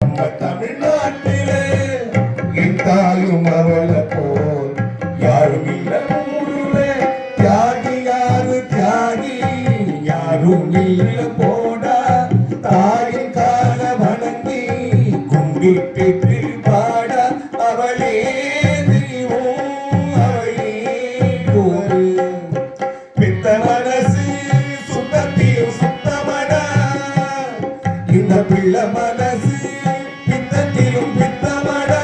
நம்ம தமிழ்நாட்டிலே என் தாயும் அவளை போல் யாரும் இல்லை ஊருலே. தியாகி யாரு தியாகி யாரும் இல்லை போடா. தாயின் கால வணங்கி கும்பிட்டு பாட அவளே இந்த பிள்ளை மனசு பித்தத்திலும் பித்தமடா.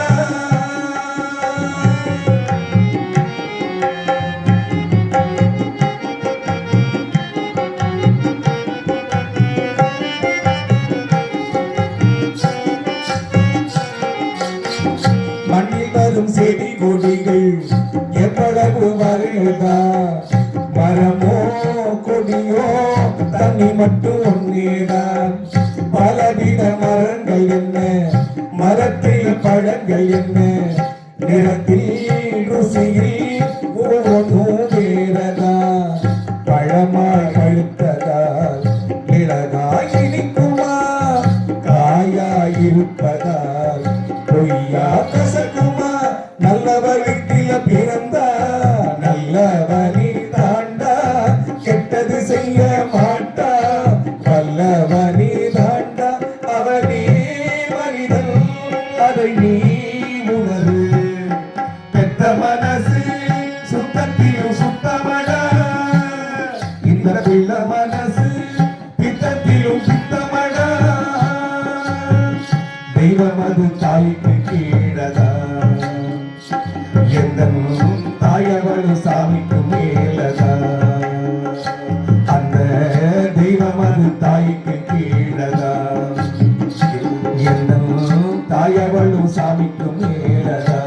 மண்ணில் வரும் செடி கொடிகள் எவ்வளவு வருதா. மரமோ கொடியோ தண்ணி மட்டும் ஒன்னேதான். பலவித மரங்கள் என்ன மரத்தில் பழங்கள் என்ன நிறத்தில் ருசியில் ஒவ்வொன்றும் வேறதா. பழமாய் பழுத்ததால் இழகாய் இனிக்குமா காயாய் இருப்பதால் பொய்யா கசக்குமா. நல்ல வழித்தில பிறந்தா நல்ல வழி தாண்டா. கெட்டது செய்ய மாட்டா வல்லவனி தாண்டா. அவனே மனிதன் அதை நீ உணரு. பெத்த மனசு சுத்தத்திலும் சுத்தமடா. இந்த பிள்ளை மனசு பித்தத்திலும் பித்தமடா. தெய்வம் அது தாய்க்கு கீழதா. எந்த தாயவனு சாமிக்கு மேலதா. அந்த தெய்வம் அது தாய்க்கு கீழதா. எந்த தாயவளும் சாமிக்கு மேலதா.